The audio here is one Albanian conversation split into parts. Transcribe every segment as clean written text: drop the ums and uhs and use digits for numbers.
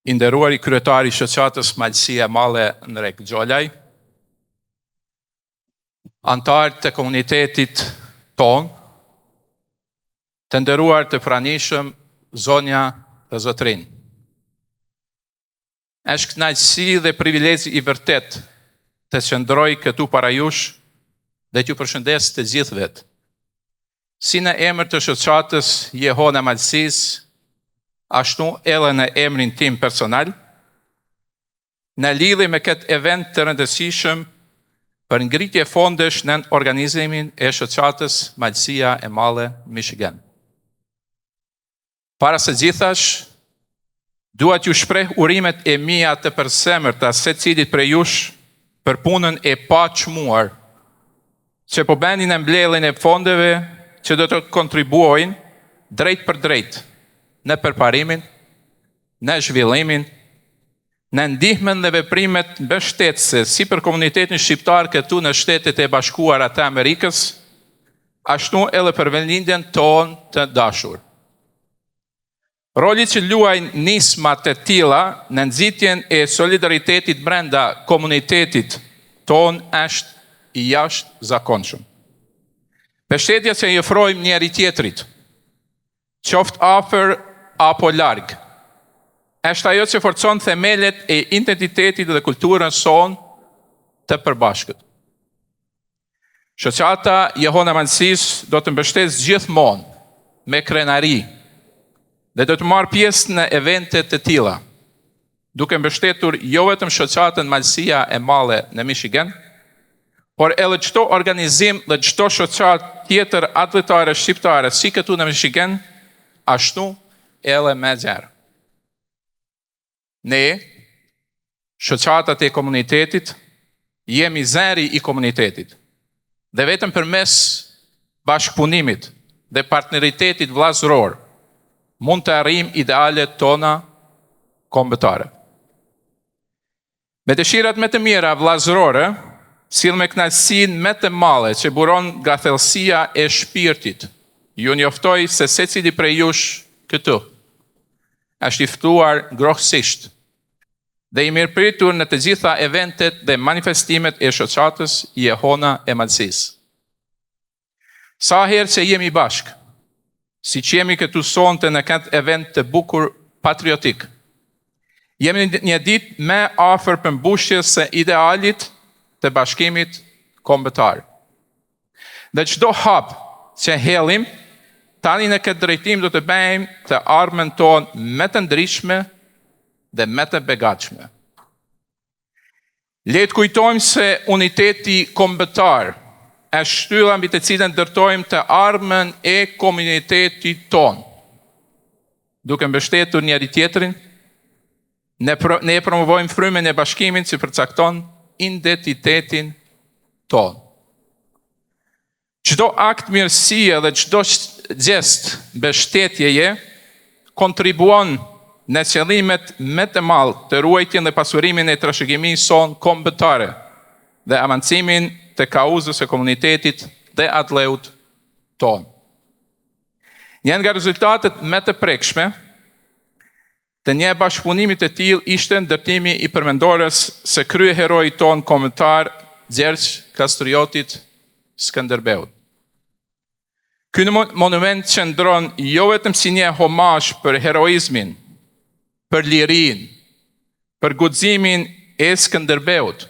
I nderuari kryetari i shoqatës Malësia e Male Nrek Xholaj, antarë të komunitetit ton, të nderuar të pranishëm, zonja dhe zotrin. Është kënaqësi dhe privilegj i vërtet të qëndroj këtu para jush dhe t'ju përshëndes të gjithëve. Si në emër të shoqatës Jehona Malësisë, ashtu edhe në emrin tim personal, në lidhje me këtë event të rëndësishëm për ngritje fondesh në organizimin e shoqatës Malësia e Male Michigan. Para së gjithash, dua t'ju shpreh urimet e mia të përsemërta secilit prej jush për punën e paqëmuar që po bënin në mbledhjen e fondeve që do të kontribuojnë drejt për drejt në përparimin, në zhvillimin, në ndihmën dhe veprimet mbështetëse si për komunitetin shqiptar këtu në Shtetet e Bashkuara të Amerikës, ashtu edhe për vendlindjen tonë të dashur. Roli që luajnë nismat të tilla në nxitjen e solidaritetit brenda komunitetit tonë është i jashtëzakonshëm. Mbështetja që i ofrojmë njëri tjetrit, qoftë afër apo larg, është ajo që forcon themelet e identitetit dhe kulturën sonë të përbashkët. Shoqata Jehona Malësisë do të mbështetës gjithmonë me krenari dhe do të marrë pjesë në evente të tilla, duke mbështetur jo vetëm shoqatën Malësia e Male në Michigan, por edhe çdo organizim dhe çdo shoqatë tjetër atletare shqiptare si këtu në Michigan, ashtu edhe me gjerë. Ne, shoqatat e komunitetit, jemi zëri i komunitetit, dhe vetëm përmes bashkëpunimit dhe partneritetit vllazëror mund të arrijmë idealet tona kombëtare. Me dëshirat më të mira vllazërore, sill me kënaqësinë më të madhe që buron nga thellësia e shpirtit, ju njoftoj se secili prej jush këtu është i ftuar ngrohtësisht dhe i mirëpritur në të gjitha eventet dhe manifestimet e shoqatës Jehona e Malësisë. Sa herë që jemi bashkë, si që jemi këtu sonte në këtë event të bukur patriotik, jemi një ditë më afër përmbushjes së idealit të bashkimit kombëtar. Dhe çdo hap që hellim, tani në këtë drejtim do të bëjmë të ardhmen tonë më të ndryshme dhe më të begatshme. Le të kujtojmë se uniteti kombëtar është shtylla mbi të cilën ndërtojmë të ardhmen e komunitetit tonë. Duke mbështetur njëri tjetrin, ne promovojmë frymën e bashkimit që përcakton identitetin tonë. Çdo akt mirësie dhe çdo gjest mbështetjeje kontribuon në qëllimet më të madh të ruajtjen dhe pasurimin e trashëgimisë sonë kombëtare dhe avancimin të kauzës së komunitetit dhe atleut tonë. Një nga rezultatet më të prekshme të një bashkëpunimi të tillë ishte ndërtimi i përmendores së kryeheroit tonë kombëtar Gjergj Kastriotit Skënderbeut. Ky monument qëndron jo vetëm si një homazh për heroizmin, për lirinë, për guximin e Skënderbeut,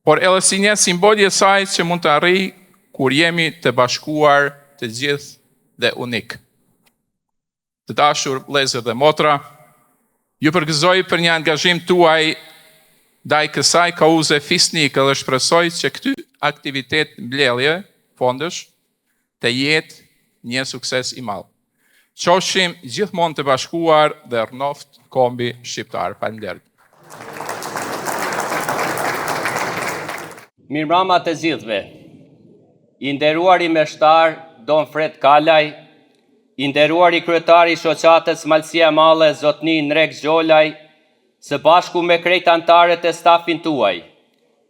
por edhe si një simbol i saj që mund të arrijë kur jemi të bashkuar të gjithë dhe unik. Të dashur vëllezër dhe motra, ju përgëzoj për një angazhim tuaj ndaj kësaj kauze fisnike dhe shpresoj që ky aktivitet mbledhje fondesh të jetë një sukses i madh. Qofshim gjithmonë të bashkuar dhe rënoft kombi shqiptar. Faleminderit. Mirëmbrëma të gjithëve. i nderuari meshtar Don Fred Kalaj, i nderuari kryetari i shoqatës Malësia e Madhe zotni Nrek Gjolaj, së bashku me krejt antarët e stafin tuaj,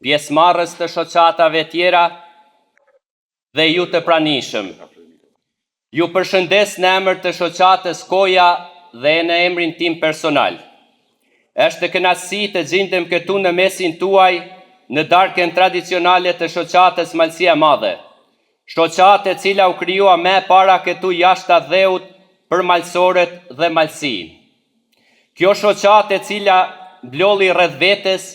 pjesëmarrës të shoqatave tjera dhe ju të pranishëm. Ju përshëndes në emër të shoqatës Koja dhe në emrin tim personal. Është kënaqësi të gjindem këtu në mesin tuaj në darkën tradicionale të shoqatës Malësia e Madhe. Shoqatë e cila u krijua më para këtu jashtë dheut për malësorët dhe malësinë. Kjo shoqatë e cila mblolli rreth vetes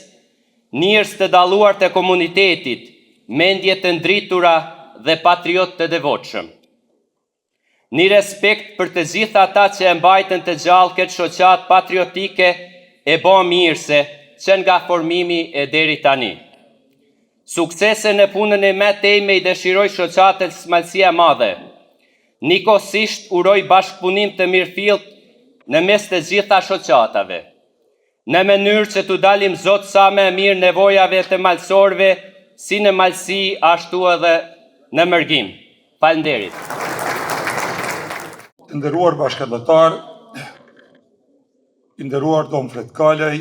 njerëz të dalluar të komunitetit, mendje të ndritura dhe patriot të devotshëm. Një respekt për të gjitha ata që e mbajtën të gjallë këtë shoqatë patriotike e bë mirëse që nga formimi e deri tani. Suksese në punën e me teme i dëshiroj shoqatës Malësia e Madhe. Nikosisht uroj bashkëpunim të mirëfillt në mes të gjitha shoqatave, në mënyrë që të dalim zot sa më mirë nevojave të malësorëve, si në malësi ashtu edhe në mërgim. Falënderit. Të nderuar bashkëdhetar, i nderuar Don Fred Kalaj,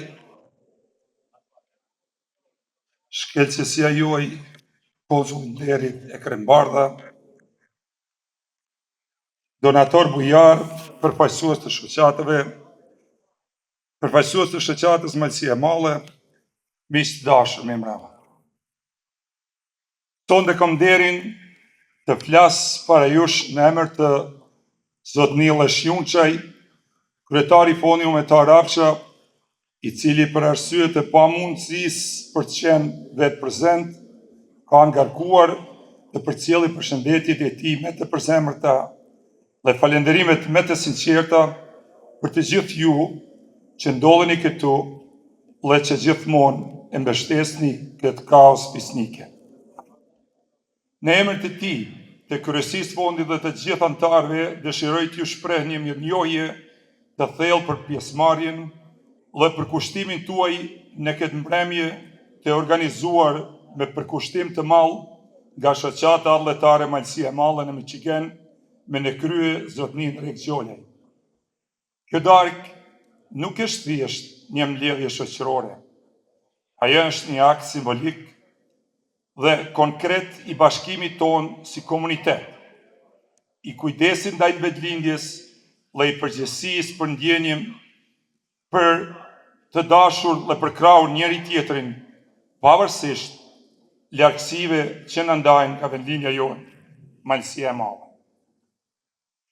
shkelësësia juaj, konsulli nderit e Krembardha, donator bujar, përfaqësues të shoqatave, përfaqësues të shoqatës Malësia e Madhe, miq të dashur me mbrapa. Sonde kam nderin të flas para jush në emër të zotni Leshjunçaj, kryetari i Fondit Kombëtar Rafsha, i cili për arsye të pamundësisë për të qenë vetë prezent, ka ngarkuar të përcjelli përshëndetjet e tij me të përzemërta dhe falënderimet me të sinqerta për të gjithë ju që ndodheni këtu dhe që gjithmonë e mbështesni këtë kaos fisnike. Në emër të tij, të kryesisë së fondit dhe të gjithë anëtarëve, dëshiroj t'ju shpreh një mirënjohje të thellë për pjesëmarrjen dhe për kushtimin tuaj në këtë mbrëmje të organizuar me përkushtim të madh nga shoqata adheltare Malësia e Madhe në Michigan me në krye zotnin Nrek Gjolaj. Kjo darkë nuk është thjesht një mbledhje shoqërore. Ajo është një akt simbolik dhe konkret i bashkimit ton si komunitet, i kujdesit ndaj vetëlindjes dhe i përgjegjësisë për ndjenjën për të dashur dhe përkrahur njëri tjetrin, pavarësisht largësive që na ndajnë nga vendlinja jonë, Malësia e Madhe.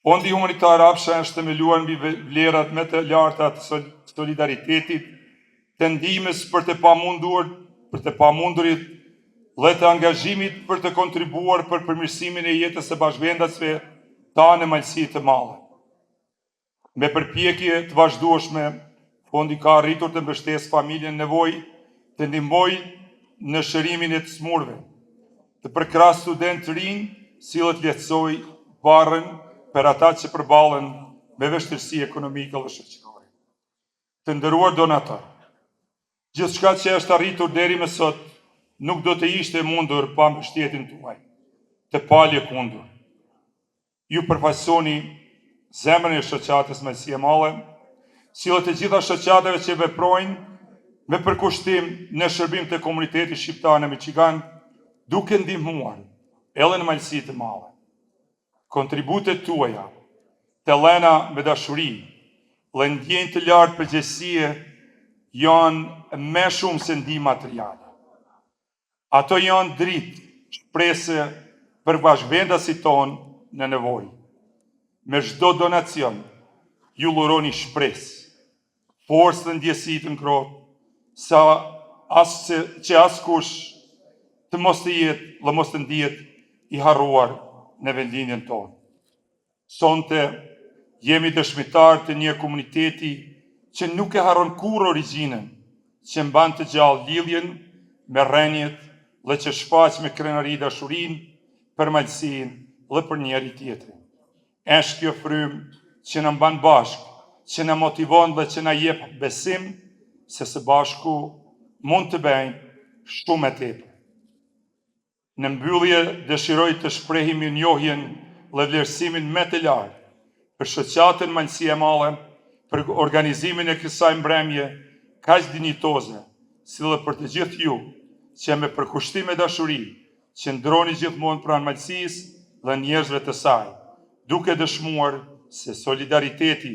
Fondi Humanitar Rafsha është themeluar mbi vlerat më të larta të solidaritetit, të ndihmës për të pamundurit dhe të angazhimit për të kontribuar për përmirësimin e jetës së bashkëvendasve tanë në Malësi të Madhe. Me përpjekje të vazhdueshme, fondi ka arritur të mbështesë familjen në nevojë, të ndihmojë në shërimin e të smurëve, të përkrahë studentë të rinj, sillet lehtësoj barrën për ata që përballen me vështirësi ekonomike dhe shoqërore. Të nderuar donator, gjithçka që është arritur deri më sot nuk do të ishte mundur pa mbështetjen tuaj, të palë kundur. Ju përfaqësoni zemrën e shoqatës Malësia e Madhe, sillet e gjitha shoqatave që veprojnë me përkushtim në shërbim të komunitetit shqiptar në Michigan, duke ndihmuar edhe në Malësi të Madhe. Kontributet tuaja të lëna me dashuri dhe ndjenjë të lartë përgjegjësie janë më shumë se ndihmë materiale. Ato janë dritë shpresë për bashkëvendasit tonë në nevojë. Me çdo donacion, ju luroni shpresë, forcë dhe ndjesi të ngrohtë, që askush të mos të jetë dhe mos të ndihet i harruar në vendlinjen tonë. Sonte jemi dëshmitar të një komuniteti që nuk e harron kurrë origjinën, që mban të gjallë lidhjen me rrenjet dhe që shfaq me krenari dashurinë për malësinë dhe për njëri tjetrin. Është kjo frymë që na mban bashkë, që na motivon dhe që na jep besim se së bashku mund të bëjmë shumë e tepër. Në mbyllje dëshiroj të shprehi mirënjohjen dhe vlerësimin më të lartë për shoqatën Malësia e Madhe, për organizimin e kësaj mbrëmje kaq dinjitoze, si dhe për të gjithë ju që me përkushtim e dashuri qëndroni gjithmonë pranë Malësisë dhe njerëzve të saj, duke dëshmuar se solidariteti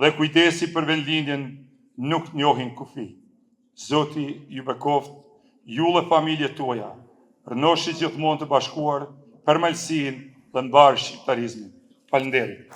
dhe kujdesi për vendlindjen nuk njohin kufi. Zoti ju bekoft, ju dhe familjet tuaja, rënoshi gjithmonë të bashkuar për Malësinë dhe mbarë shqiptarizmin. Falenderit.